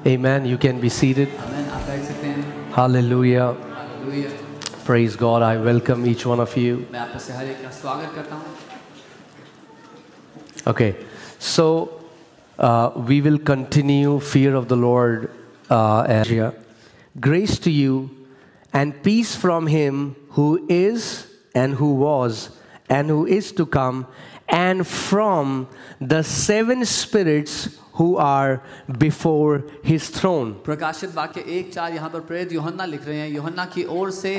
Amen. You can be seated. आमेन। आप बैठ सकते हैं। Hallelujah. Hallelujah. Praise God. I welcome each one of you. मैं आप में से हर एक का स्वागत करता हूँ। Okay. So we will continue fear of the Lord as grace to you and peace from him who is and who was and who is to come, and from the seven spirits who are before his throne. प्रकाशित वाक्य 1:4 यहाँ पर प्रेरित यूहन्ना लिख रहे हैं। यूहन्ना की ओर से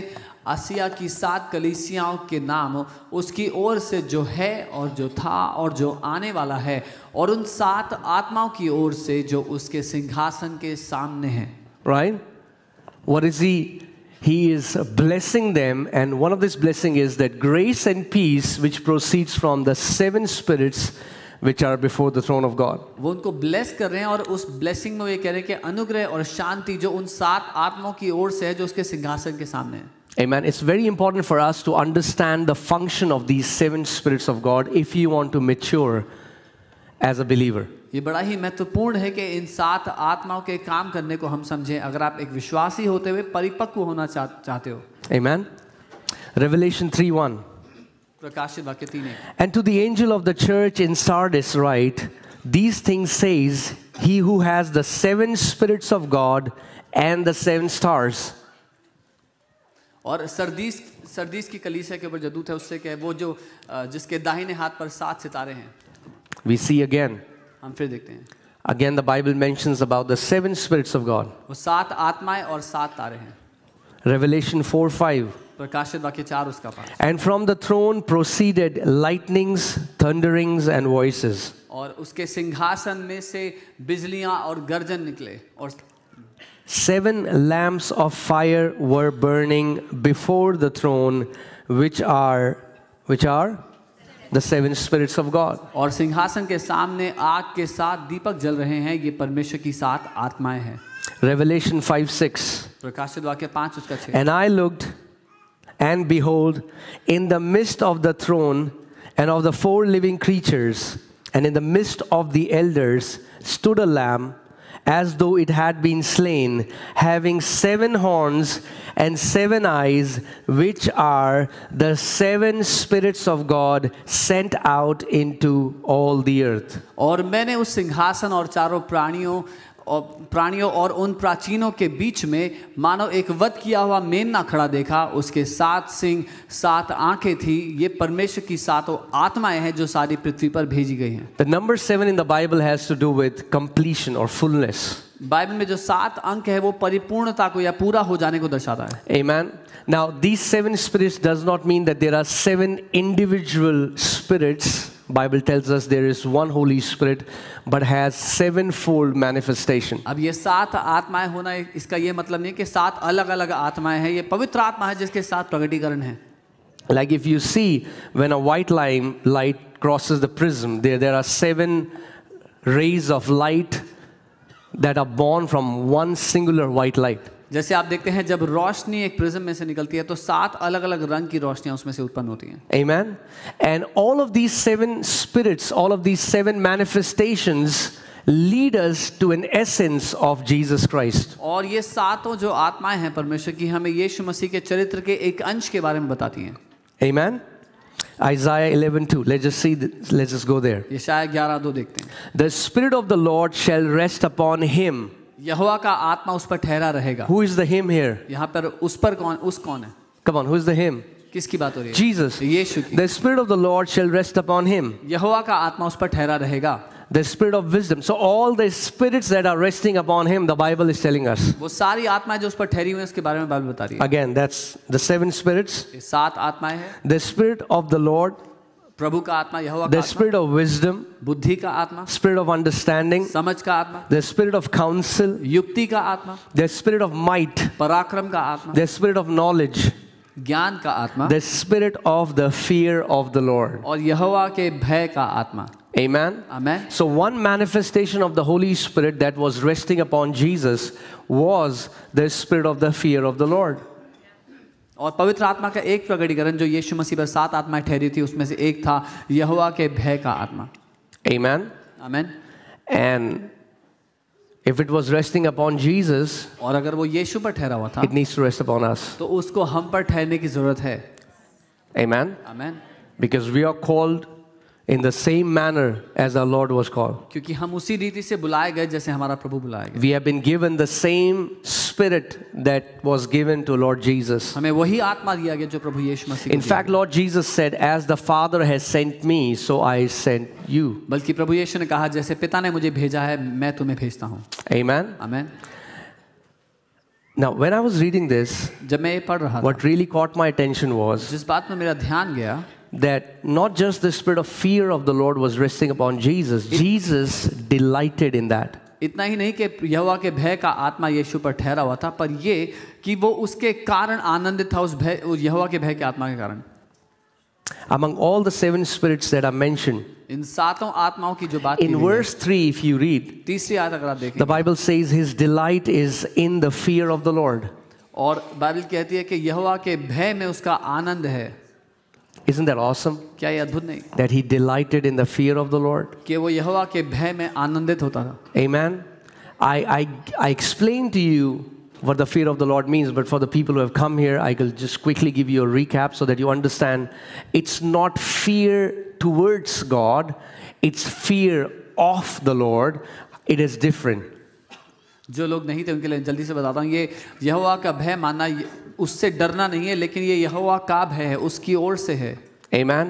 आसिया की 7 कलीसियाओं के नाम, उसकी ओर से जो है और जो था और जो आने वाला है, और उन 7 आत्माओं की ओर से जो उसके सिंहासन के सामने हैं। Right? What is he? He is blessing them, and one of this blessing is that grace and peace which proceeds from the seven spirits which are before the throne of God. वो उनको bless कर रहे हैं और उस blessing में वो ये कह रहे हैं कि अनुग्रह और शांति जो उन 7 आत्माओं की ओर से है जो उसके सिंहासन के सामने है। Amen. It's very important for us to understand the function of these seven spirits of God if you want to mature as a believer. ये बड़ा ही महत्वपूर्ण है कि इन 7 आत्माओं के काम करने को हम समझें अगर आप एक विश्वासी होते हुए परिपक्व होना चाहते हो। Amen. Revelation 3:1. प्रकाशित वाक्य 3:1। And to the angel of the church in Sardis write, these things says he who has the 7 spirits of God and the 7 stars. और सरदीस की कलीसिया के ऊपर जो दूत है उससे क्या है, वो जो जिसके दाहिने हाथ पर 7 सितारे हैं। We see again. हम फिर देखते हैं। Again the Bible mentions about the 7 spirits of God. वो 7 आत्माएं और 7 तारे हैं। Revelation 4:5. प्रकाशित वाक्य 4 उसका पास। And from the throne proceeded lightnings, thunderings and voices. और उसके सिंहासन में से बिजलियां और गर्जन निकले, और 7 lamps of fire were burning before the throne, which are the 7 spirits of God. और सिंहासन के सामने आग के 7 दीपक जल रहे हैं। ये परमेश्वर की 7 आत्माएं हैं। Revelation 5:6. प्रकाशित वाक्य 5 उसका 6। And I looked, and behold, in the midst of the throne and of the 4 living creatures, and in the midst of the elders, stood a lamb, as though it had been slain, having 7 horns and 7 eyes, which are the 7 spirits of God sent out into all the earth. और मैंने उस सिंहासन और चारों प्राणियों और उन प्राचीनों के बीच में मानो एक वध किया हुआ मेमना खड़ा देखा। उसके 7 सिंग 7 आंखें थी। ये परमेश्वर की 7 आत्माएं हैं जो सारी पृथ्वी पर भेजी गई हैं। The number 7 in the Bible has to do with completion or fullness. Bible में जो 7 अंक है वो परिपूर्णता को या पूरा हो जाने को दर्शाता है। Amen. Now these 7 spirits does not mean that there are 7 individual spirits. Bible tells us there is one Holy Spirit, but has 7-fold manifestation. अब ये 7 आत्माएं होना इसका ये मतलब नहीं कि 7 अलग-अलग आत्माएं हैं। ये पवित्र आत्मा है जिसके 7 प्रकटीकरण हैं। Like if you see when a white light crosses the prism, there are 7 rays of light that are born from one singular white light. जैसे आप देखते हैं जब रोशनी एक प्रिज्म में से निकलती है तो 7 अलग-अलग रंग की रोशनियां उसमें से उत्पन्न होती हैं। Amen. And all of these 7 spirits, all of these 7 manifestations lead us to an essence of Jesus Christ. और ये 7 जो आत्माएं हैं परमेश्वर की हमें यीशु मसीह के चरित्र के एक अंश के बारे में बताती हैं। Amen. Isaiah 11:2. Let's just go there. यशायाह 11:2 देखते हैं। The Spirit of the Lord shall rest upon him. यहोवा का आत्मा उस पर ठहरा रहेगा। Who is the him here? यहाँ पर उस पर कौन है? Come on, who is the him? किसकी बात हो रही है? Jesus. यीशु की। The Spirit of the Lord shall rest upon him. यहोवा का आत्मा उस पर ठहरा रहेगा। The Spirit of wisdom. So all the spirits that are resting upon him, the Bible is telling us. वो सारी आत्माएं जो उस पर ठहरी हुई हैं उसके बारे में बाइबल बता रही है। Again, that's the 7 spirits. ये 7 आत्माएं हैं। The Spirit of the Lord. प्रभु का आत्मा, यहोवा का The आत्मा, Spirit of wisdom. बुद्धि का आत्मा, Spirit of understanding. समझ का आत्मा, The Spirit of counsel. युक्ति का आत्मा, The Spirit of might. पराक्रम का आत्मा, The Spirit of knowledge. ज्ञान का आत्मा, The Spirit of the fear of the Lord. और यहोवा के भय का आत्मा। Amen. Amen. So one manifestation of the Holy Spirit that was resting upon Jesus was the Spirit of the fear of the Lord. और पवित्र आत्मा का एक प्रकटीकरण जो यीशु मसीह पर 7 आत्माएं ठहरी थी उसमें से एक था यहोवा के भय का आत्मा। Amen. Amen. And If it was resting upon Jesus, और अगर वो यीशु पर ठहरा हुआ था it needs to rest upon us. तो उसको हम पर ठहरने की जरूरत है। Amen? Amen. Because we are called in the same manner as our Lord was called. क्योंकि हम उसी रीति से बुलाए गए जैसे हमारा प्रभु बुलाया गया। We have been given the same spirit that was given to Lord Jesus. हमें वही आत्मा दिया गया जो प्रभु यीशु मसीह को In दिया fact, Lord Jesus said, as the Father has sent me, so I sent you. गया। बल्कि प्रभु यीशु ने कहा जैसे पिता ने मुझे भेजा है मैं तुम्हें भेजता हूँ। Amen? Amen. Now, when I was reading this, जब मैं ये पढ़ रहा था what really caught my attention was जिस बात में मेरा ध्यान गया that not just the spirit of fear of the Lord was resting upon Jesus, Jesus delighted in that. इतना ही नहीं कि यहोवा के भय का आत्मा यीशु पर ठहरा हुआ था, पर ये कि वो उसके कारण आनंदित था, उस यहोवा के भय के आत्मा के कारण। Among all the 7 spirits that are mentioned, इन सातों आत्माओं की जो बात की in गई है, verse 3, if you read, तीसरी आयत अगर आप the देखें, Bible says his delight is in the fear of the Lord. और बाइबल कहती है कि यहोवा के भय में उसका आनंद है। Isn't that awesome? क्या ये अद्भुत नहीं That he delighted in the fear of the Lord. कि वो यहोवा के भय में आनंदित होता था। Amen. I explained to you what the fear of the Lord means, but for the people who have come here, I will just quickly give you a recap so that you understand. It's not fear towards God, it's fear of the Lord. It is different. जो लोग नहीं थे उनके लिए जल्दी से बताता हूँ, ये यहोवा का भय मानना उससे डरना नहीं है, लेकिन ये यहोवा का भय है, उसकी ओर से है। Amen.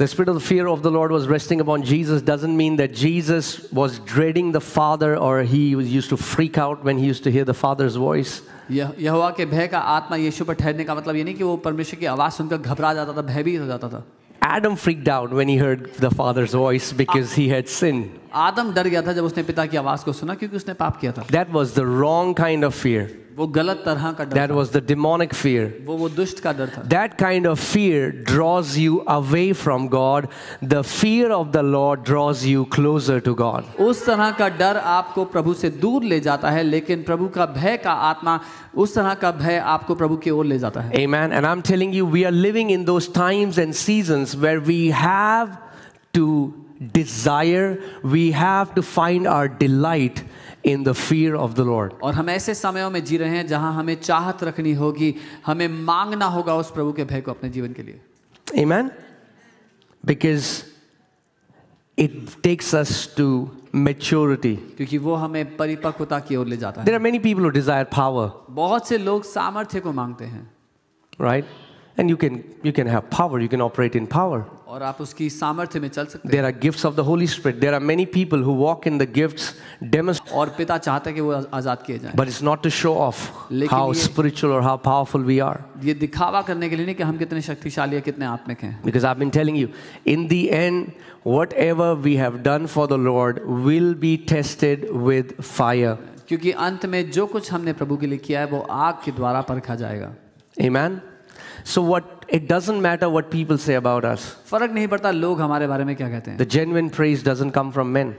The spirit of the fear of the Lord was resting upon Jesus doesn't mean that Jesus was dreading the Father or he used to freak out when he used to hear the Father's voice. यहोवा के भय का आत्मा यीशु पर ठहरने का मतलब ये नहीं कि वो परमेश्वर की आवाज़ सुनकर घबरा जाता था, भयभीत हो जाता था। Adam freaked out when he heard the Father's voice because he had sinned. आदम डर गया था जब उसने पिता की आवाज़ को सुना क्योंकि उसने पाप किया था। That was the wrong kind of fear. वो गलत तरह का डर That था। was the demonic fear. वो दुष्ट का डर था। That kind of fear draws you away from God. The fear of the Lord draws you closer to God. उस तरह का डर आपको प्रभु से दूर ले जाता है, लेकिन प्रभु का भय का आत्मा, उस तरह का भय आपको प्रभु की ओर ले जाता है। Amen. And I'm telling you, we are living in those times and seasons where we have to desire, we have to find our delight in the fear of the Lord. और हम ऐसे समयों में जी रहे हैं जहां हमें चाहत रखनी होगी, हमें मांगना होगा उस प्रभु के भय को अपने जीवन के लिए। Amen. Because it takes us to maturity. क्योंकि वो हमें परिपक्वता की ओर ले जाता There है। are many people who desire power, बहुत से लोग सामर्थ्य को मांगते हैं, right? And you can have power, you can operate in power. और आप उसकी सामर्थ्य में चल सकते हैं। There are gifts of the Holy Spirit. There are many people who walk in the gifts, demonstrate, और पिता चाहता है कि वो आजाद किए जाएं। but it's not to show off लेकिन how ये- spiritual or how powerful we are. ये दिखावा करने के लिए नहीं कि हम कितने शक्तिशाली हैं, कितने आत्मिक हैं। Because I've been telling you, in the end, whatever we have done for the Lord will be tested with fire. क्योंकि अंत में जो कुछ हमने प्रभु के लिए किया है वो आग के द्वारा परखा जाएगा। Amen. So it doesn't matter what people say about us. फर्क नहीं पड़ता लोग हमारे बारे में क्या कहते हैं। The genuine praise doesn't come from men.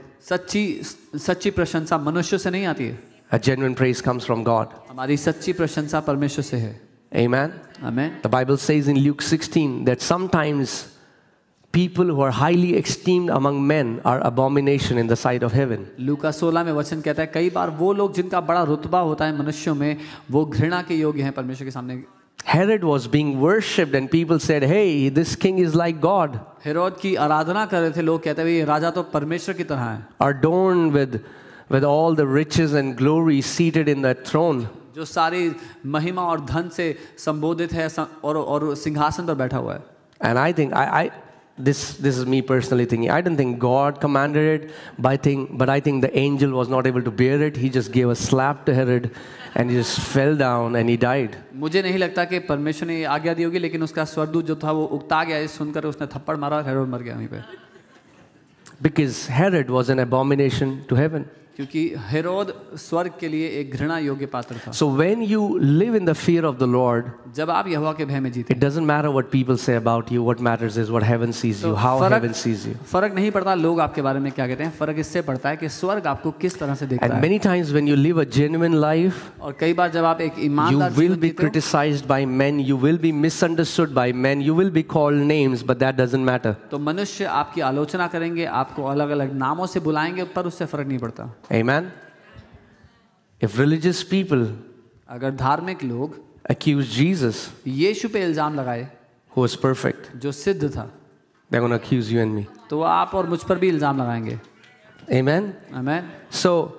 सच्ची प्रशंसा मनुष्य से नहीं आती है, A genuine praise comes from God. हमारी सच्ची प्रशंसा परमेश्वर से है। Amen. Amen. The Bible says in Luke 16 that sometimes people who are highly esteemed among men are abomination in the sight of heaven. लूका 16 में वचन कहता है कई बार वो लोग जिनका बड़ा रुतबा होता है मनुष्यों में, वो घृणा के योग्य हैं परमेश्वर के सामने। Herod was being worshipped and people said, hey, this king is like God. Herod की आराधना कर रहे थे, लोग कहते हैं ये राजा तो परमेश्वर की तरह है, Adorned with all the riches and glory, seated in that throne. जो सारी महिमा और धन से संबोधित है और सिंहासन पर बैठा हुआ है। And I think, this is me personally thinking, I don't think God commanded it, but I think the angel was not able to bear it. He just gave a slap to Herod and he just fell down and he died. मुझे नहीं लगता कि परमेश्वर ने आज्ञा दी होगी, लेकिन उसका स्वर्गदूत जो था वो उकता गया, ये सुनकर उसने थप्पड़ मारा और हेरोद मर गया वहीं पे। Because Herod was an abomination to heaven. क्योंकि हेरोद स्वर्ग के लिए एक घृणा योग्य पात्र था। So when you live in the fear of the Lord, जब आप यहोवा के भय में जीते, it doesn't matter what people say about you. What matters is what heaven sees you, how heaven sees you. फर्क नहीं पड़ता लोग आपके बारे में क्या कहते हैं, फर्क इससे पड़ता है कि स्वर्ग आपको किस तरह से देखता And है। many times when you live a genuine life, और कई बार जब आप एक you ईमानदार will जीवन be जीते हो, criticized by men, you will be misunderstood by men, you will be called names, but that doesn't matter. तो मनुष्य आपकी आलोचना करेंगे, आपको अलग अलग नामों से बुलाएंगे, पर उससे फर्क नहीं पड़ता। Amen. If religious people अगर धार्मिक लोग accuse Jesus, यीशु पे इल्जाम लगाए who was perfect, जो सिद्ध था, they're going to accuse you and me. तो वो आप और मुझ पर भी इल्जाम लगाएंगे. Amen? Amen. So,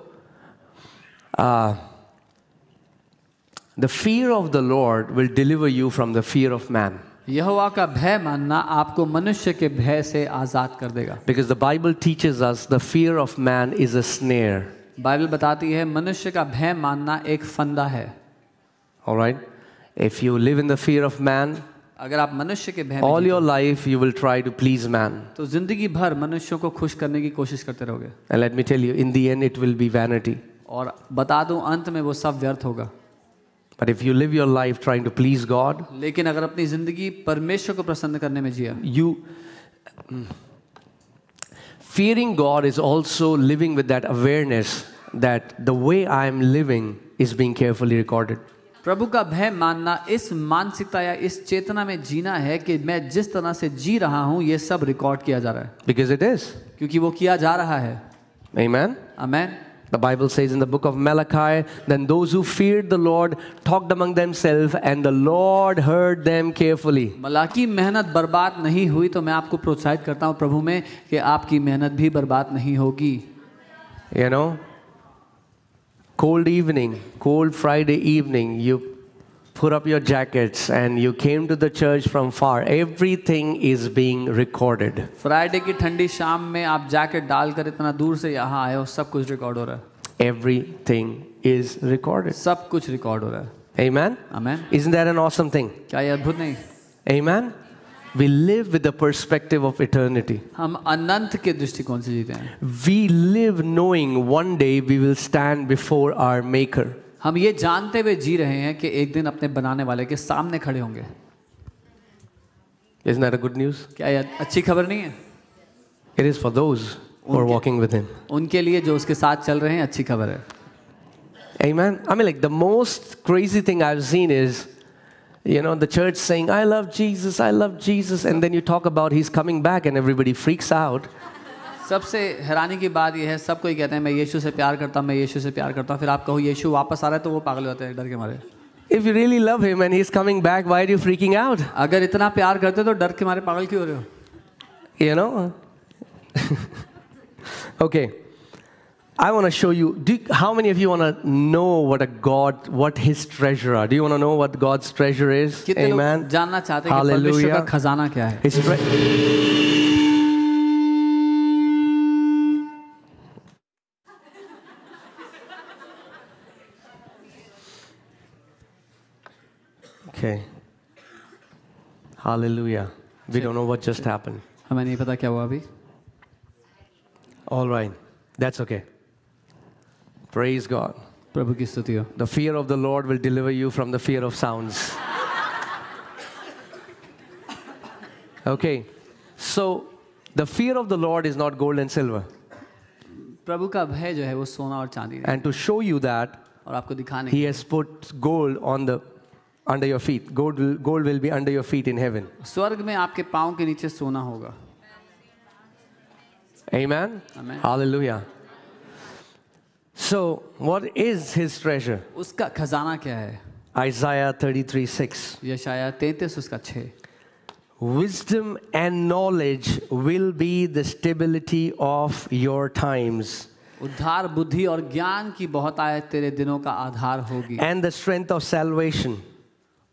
the fear of the Lord will deliver you from the fear of man. यहोवा का भय मानना आपको मनुष्य के भय से आजाद कर देगा. Because the Bible teaches us the fear of man is a snare. Bible बताती है मनुष्य का भय मानना एक फंदा है. All right? If you live in the fear of man, अगर आप मनुष्य के भय में all जीते your life you will try to please man. तो जिंदगी भर मनुष्यों को खुश करने की कोशिश करते रहोगे. And let me tell you, in the end it will be vanity. और बता दूं अंत में वो सब व्यर्थ होगा. But if you live your life trying to please God, लेकिन अगर अपनी जिंदगी परमेश्वर को प्रसन्न करने में जिया, fearing God is also living with that awareness that the way I am living is being carefully recorded. प्रभु का भय मानना इस मानसिकता या इस चेतना में जीना है कि मैं जिस तरह से जी रहा हूं ये सब रिकॉर्ड किया जा रहा है. Because it is. क्योंकि वो किया जा रहा है. Amen? Amen. The Bible says in the book of Malachi, then those who feared the Lord talked among themselves and the Lord heard them carefully. Malachi मेहनत बर्बाद नहीं हुई तो मैं आपको प्रोत्साहित करता हूं प्रभु में कि आपकी मेहनत भी बर्बाद नहीं होगी. You know, cold evening, cold Friday evening, you put up your jackets and you came to the church from far. Everything is being recorded. Friday की ठंडी शाम में आप जैकेट डालकर इतना दूर से यहाँ आए हो, सब कुछ रिकॉर्ड हो रहा है. Everything is recorded. सब कुछ रिकॉर्ड हो रहा है. Amen? Amen. Isn't that an awesome thing? क्या ये अद्भुत नहीं? Amen? We live with the perspective of eternity. हम अनंत के दृष्टिकोण से जीते हैं. We live knowing one day we will stand before our Maker. हम ये जानते हुए जी रहे हैं कि एक दिन अपने बनाने वाले के सामने खड़े होंगे. Isn't that a good news? क्या ये अच्छी खबर नहीं है? It is for those who are walking with Him. उनके लिए जो उसके साथ चल रहे हैं अच्छी खबर है. Amen? I mean, like the most crazy thing I've seen is, you know, the church saying, I love Jesus, and then you talk about He's coming back and everybody freaks out. सबसे हैरानी की बात यह है, सब कोई कहते हैं मैं यीशु से प्यार करता हूँ, मैं यीशु से प्यार करता हूँ, फिर आप कहो यीशु वापस आ रहा है तो वो पागल होते हैं डर के मारे. If you really love Him and He's coming back, why are you freaking out? अगर इतना प्यार करते तो डर के मारे पागल क्यों हो रहे हो? You know? Okay. I want to show you, how many of you want to know what His treasure are? Do you want to know what God's treasure is? कितने लोग Amen? जानना चाहते हैं कि परमेश्वर का खजाना क्या है? His Okay. Hallelujah. We don't know what just happened. हमें नहीं पता क्या हुआ अभी. All right. That's okay. Praise God. प्रभु की स्तुति हो. The fear of the Lord will deliver you from the fear of sounds. Okay. So, the fear of the Lord is not gold and silver. प्रभु का भय जो है वो सोना और चांदी है. And to show you that, और आपको दिखाने He has put gold under your feet. Gold will be under your feet in heaven. स्वर्ग में आपके पाँव के नीचे सोना होगा. Amen? Amen. Hallelujah. So, what is His treasure? उसका खजाना क्या है? Isaiah 33:6. यशाया 33 उसका 6. Wisdom and knowledge will be the stability of your times. उद्धार बुद्धि और ज्ञान की बहुतायत तेरे दिनों का आधार होगी. And the strength of salvation.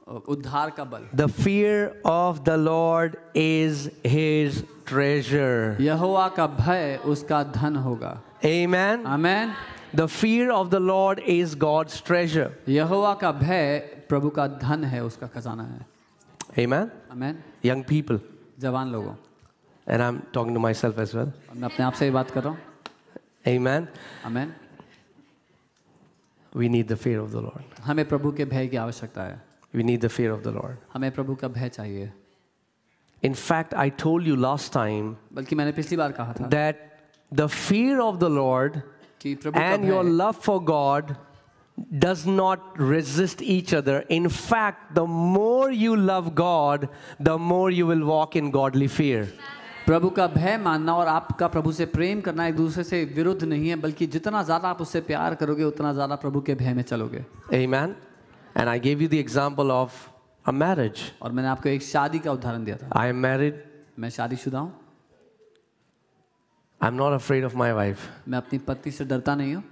उद्धार का बल. The fear of the Lord is His treasure. यहोवा का भय उसका धन होगा. Amen. Amen. The fear of the Lord is God's treasure. यहोवा का भय प्रभु का धन है, उसका खजाना है. Amen. आमेन. Young people. जवान लोगों. And I'm talking to myself as well. मैं अपने आप से ही बात कर रहा हूँ. Amen. Amen. We need the fear of the Lord. हमें प्रभु के भय की आवश्यकता है. We need the fear of the Lord. हमें प्रभु का भय चाहिए. In fact, I told you last time बल्कि मैंने पिछली बार कहा था that the fear of the Lord कि प्रभु का and your भय love for God does not resist each other. In fact, the more you love God, the more you will walk in godly fear. प्रभु का भय मानना और आपका प्रभु से प्रेम करना एक दूसरे से विरुद्ध नहीं है, बल्कि जितना ज़्यादा आप उससे प्यार करोगे उतना ज़्यादा प्रभु के भय में चलोगे। Amen. And I gave you the example of a marriage. और मैंने आपको एक शादी का उदाहरण दिया था। I am married. मैं शादीशुदा हूँ। I'm not afraid of my wife. मैं अपनी पत्नी से डरता नहीं हूँ,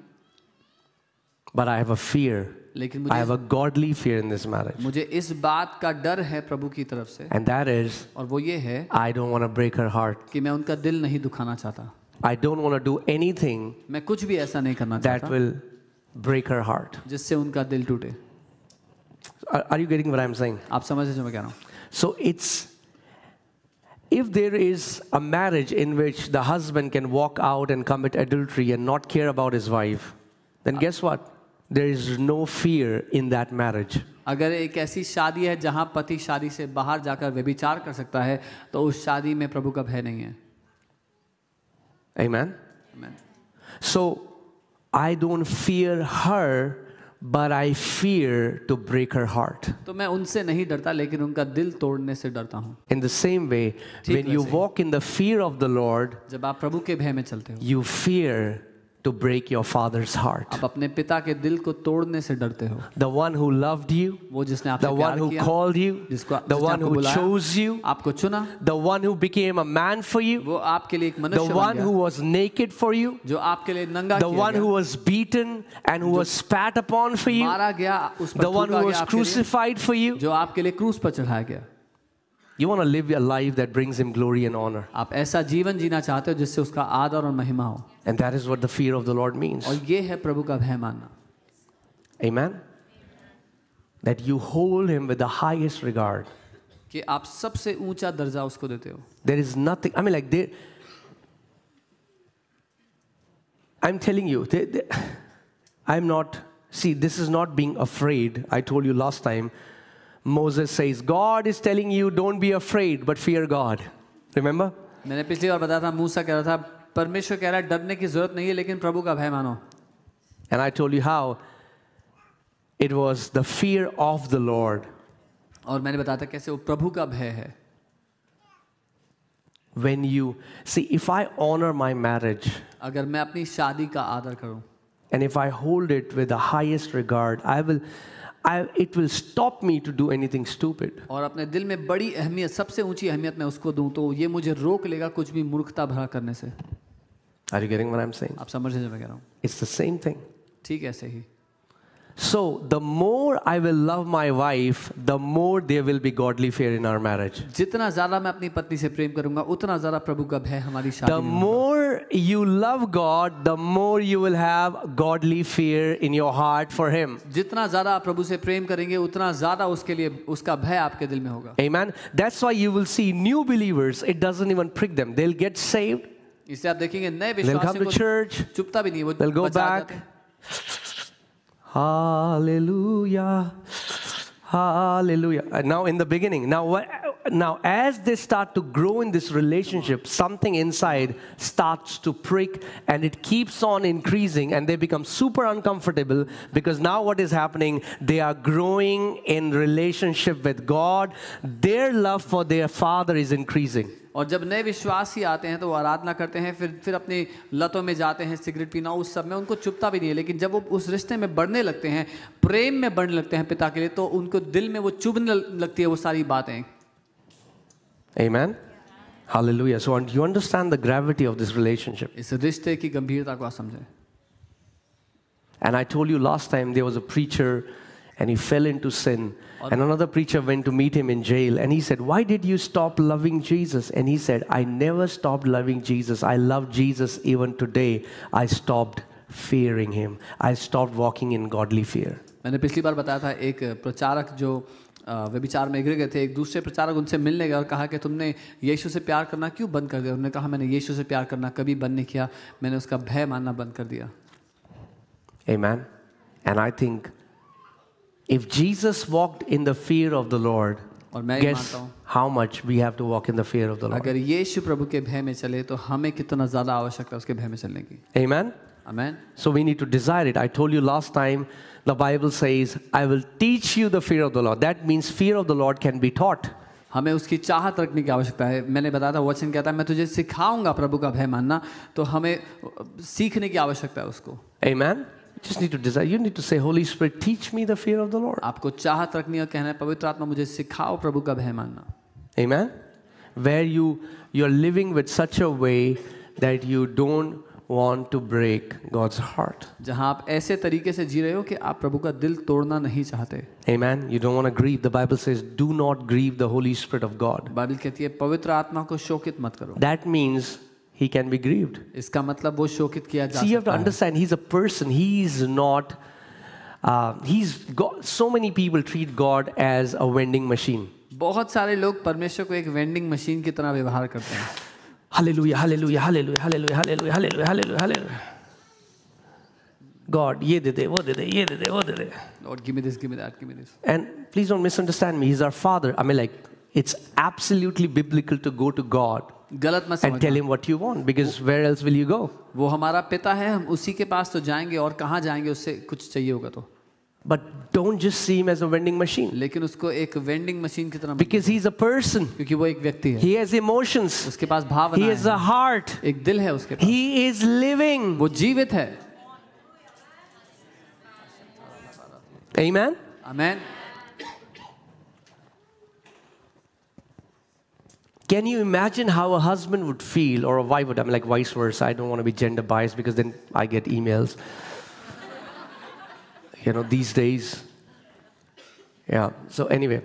But I have a fear. लेकिन I have a godly fear in this marriage. मुझे इस बात का डर है प्रभु की तरफ से, And that is, और वो ये है I don't want to break her heart. कि मैं उनका दिल नहीं दुखाना चाहता। I don't want to do anything मैं कुछ भी ऐसा नहीं करना that चाहता will break her heart. जिससे उनका दिल टूटे। Are you getting what I'm saying? आप समझ रहे जो मैं कह रहा हूँ? So if there is a marriage in which the husband can walk out and commit adultery and not care about his wife, then guess what? There is no fear in that marriage. अगर एक ऐसी शादी है जहाँ पति शादी से बाहर जाकर व्यभिचार कर सकता है, तो उस शादी में प्रभु का भय नहीं है। Amen? Amen. So I don't fear her, but I fear to break her heart. तो मैं उनसे नहीं डरता, लेकिन उनका दिल तोड़ने से डरता हूँ। In the same way, when you walk in the fear of the Lord, जब आप प्रभु के भय में चलते हो, you fear to break your father's heart. आप अपने पिता के दिल को तोड़ने से डरते हो। The one who loved you, वो जिसने आपसे the one प्यार who किया, called you, the one who chose you, आपको चुना, the one who became a man for you, वो आपके लिए एक the मनुष्य बन one गया, who was naked for you, जो आपके लिए नंगा the किया one गया, who was beaten and who was spat upon for you, मारा गया, उस पर the one थूका who गया was आपके लिए, crucified for you. जो आपके लिए क्रूस पर चढ़ाया गया। You want to live a life that brings him glory and honor. आप ऐसा जीवन जीना चाहते हो जिससे उसका आदर और महिमा हो, And that is what the fear of the Lord means. और ये है प्रभु का भय मानना। Amen? That you hold him with the highest regard. कि आप सबसे ऊंचा दर्जा उसको देते हो। There is nothing, I mean, like, I'm telling you, I'm not, see, this is not being afraid. I told you last time, Moses says, God is telling you, don't be afraid, but fear God. Remember? मैंने पिछली बार बताया था, मूसा कह रहा था, परमेश्वर कह रहा है डरने की जरूरत नहीं है, लेकिन प्रभु का भय मानो। And I told you how it was the fear of the Lord. और मैंने बताया था कैसे वो प्रभु का भय है। When you, see, if I honor my marriage, अगर मैं अपनी शादी का आदर करूं, and if I hold it with the highest regard, it will stop me to do anything stupid. और अपने दिल में बड़ी अहमियत, सबसे ऊंची अहमियत मैं उसको दूं, तो ये मुझे रोक लेगा कुछ भी मूर्खता भरा करने से। Are you getting what I'm saying? आप समझ रहे हैं जो मैं कह रहा हूं? It's the same thing. ठीक ऐसे ही। So the more I will love my wife, the more there will be godly fear in our marriage. जितना ज्यादा मैं अपनी पत्नी से प्रेम करूंगा, उतना ज्यादा प्रभु का भय हमारी शादी The में होगा। more you love God, the more you will have godly fear in your heart for him. जितना ज्यादा आप प्रभु से प्रेम करेंगे, उतना ज्यादा उसके लिए उसका भय आपके दिल में होगा। Amen. That's why you will see new believers, it doesn't even prick them. They'll get saved, इससे आप देखेंगे नए they'll come विश्वासियों to को church, चुपता भी नहीं, वो they'll go बचा back. जाते हैं। Hallelujah. Hallelujah. Now in the beginning, now as they start to grow in this relationship, something inside starts to prick and it keeps on increasing and they become super uncomfortable because now what is happening, they are growing in relationship with God. Their love for their Father is increasing. और जब नए विश्वासी आते हैं तो वो आराधना करते हैं, फिर अपनी लतों में जाते हैं, सिगरेट पीना, उस सब में उनको चुपता भी नहीं है, लेकिन जब वो उस रिश्ते में बढ़ने लगते हैं, प्रेम में बढ़ने लगते हैं पिता के लिए, तो उनको दिल में वो चुभने लगती है वो सारी बातें। Amen. Hallelujah. So you understand the gravity of this relationship. इस रिश्ते की गंभीरता को आप समझें। And I told you last time there was a preacher and he fell into sin. And another preacher went to meet him in jail and he said, why did you stop loving Jesus? And he said, I never stopped loving Jesus. I love Jesus even today. I stopped fearing him. I stopped walking in godly fear. मैंने पिछली बार बताया था, एक प्रचारक जो व्यभिचार में गिर गए थे, एक दूसरे प्रचारक उनसे मिलने गया और कहा कि तुमने यीशु से प्यार करना क्यों बंद कर दिया? उन्होंने कहा मैंने यीशु से प्यार करना कभी बंद नहीं किया, मैंने उसका भय मानना बंद कर दिया। Amen. And I think if Jesus walked in the fear of the Lord, guess how much we have to walk in the fear of the Lord. अगर यीशु प्रभु के भय में चले तो हमें कितना ज़्यादा आवश्यकता है उसके भय में चलने की। Amen. Amen. So we need to desire it. I told you last time, the Bible says, I will teach you the fear of the Lord. That means fear of the Lord can be taught. हमें उसकी चाहत रखने की आवश्यकता है। मैंने बताया था, वचन कहता है मैं तुझे सिखाऊंगा प्रभु का भय मानना, तो हमें सीखने की आवश्यकता है उसको। Amen. Just need to desire. You need to say, Holy Spirit, teach me the fear of the Lord. आपको चाहत रखनी और कहना है पवित्र आत्मा मुझे सिखाओ प्रभु का भय मानना। Amen. Where you're living with such a way that you don't want to break God's heart. जहां आप ऐसे तरीके से जी रहे हो कि आप प्रभु का दिल तोड़ना नहीं चाहते। Amen. You don't want to grieve. The Bible says, do not grieve the Holy Spirit of God. Bible कहती है पवित्र आत्मा को शोकित मत करो। That means he can be grieved. इसका मतलब वो शोकित किया जा See, you have to सकता है। understand, he's a person. He's not, he's got, so many people treat God as a vending machine. बहुत सारे लोग परमेश्वर को एक वेंडिंग मशीन की तरह व्यवहार करते हैं। Hallelujah, hallelujah, hallelujah, hallelujah, hallelujah, hallelujah, hallelujah, hallelujah. God, ye de de, wo de de, ye de de, wo de de. Lord, give me this, give me that, give me this. And please don't misunderstand me. He's our Father. I mean, like, it's absolutely biblical to go to God गलत मत and tell समझना। him what you want, because where else will you go? वो हमारा पिता है, हम उसी के पास तो जाएंगे, और कहाँ जाएंगे उससे कुछ चाहिए होगा तो। But don't just see him as a vending machine, लेकिन उसको एक वेंडिंग मशीन की तरह मत because he's a person. क्योंकि वो एक व्यक्ति है, He has emotions. उसके पास He भावनाएं has a हैं, heart. एक दिल है उसके पास, He is living. वो जीवित है। Amen. Amen. Can you imagine how a husband would feel, or a wife would? I mean, like vice versa. I don't want to be gender biased because then I get emails. You know, these days. Yeah. So anyway,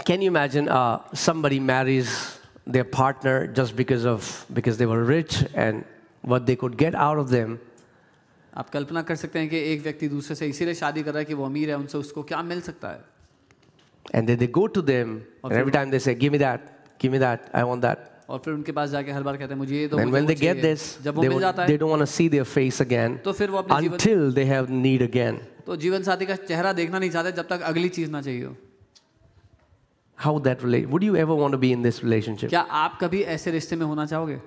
can you imagine somebody marries their partner just because they were rich and what they could get out of them? आप कल्पना कर सकते हैं कि एक व्यक्ति दूसरे से इसीलिए शादी कर रहा है कि वो अमीर है, उनसे उसको क्या मिल सकता है। And then they go to them, and every time they say, "Give me that, I want that." और फिर उनके पास जाके हर बार कहते हैं मुझे ये दो, And मुझे when वो they get चाहिए। this, जब वो मिल जाता they है don't want to see their face again तो फिर वो अपने जीवन until they have need again. तो जीवन साथी का चेहरा देखना नहीं चाहते जब तक अगली चीज ना चाहिए हो। How would that relate? Would you ever want to be in this relationship? क्या आप कभी ऐसे रिश्ते में होना चाहोगे?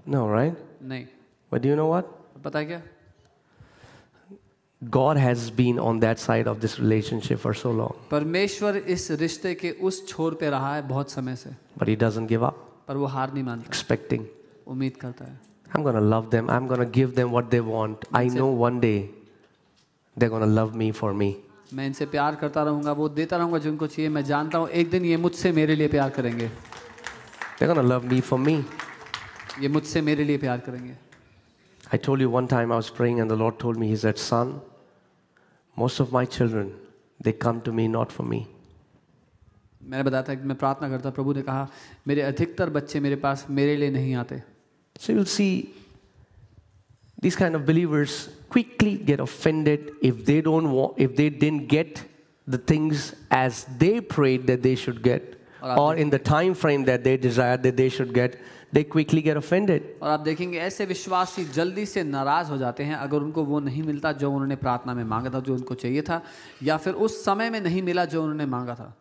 No, right? नहीं। But do you know what? पता है क्या? God has been on that side of this relationship for so long, परमेश्वर इस रिश्ते के उस छोर पे रहा है बहुत समय से, but He doesn't give up, पर वो हार नहीं मानता, expecting. उम्मीद करता है। I'm going to love them. I'm going to give them what they want. I know one day they're going to love me for me. मैं इनसे प्यार करता रहूंगा, वो देता रहूंगा जो उनको चाहिए। मैं जानता हूँ एक दिन ये मुझसे मेरे लिए प्यार करेंगे, They're going to love me for me. ये मुझसे मेरे लिए प्यार करेंगे। I told you one time I was praying and the Lord told me, He said, "Son, most of my children, they come to me not for me." मैंने बताया था कि मैं प्रार्थना करता, प्रभु ने कहा मेरे अधिकतर बच्चे मेरे पास मेरे लिए नहीं आते। So you'll see these kind of believers quickly get offended if they didn't get the things as they prayed that they should get, or in the time frame that they desired that they should get. They quickly get offended. और आप देखेंगे ऐसे विश्वासी जल्दी से नाराज हो जाते हैं अगर उनको वो नहीं मिलता जो उन्होंने प्रार्थना में मांगा था, जो उनको चाहिए था, या फिर उस समय में नहीं मिला जो उन्होंने मांगा था।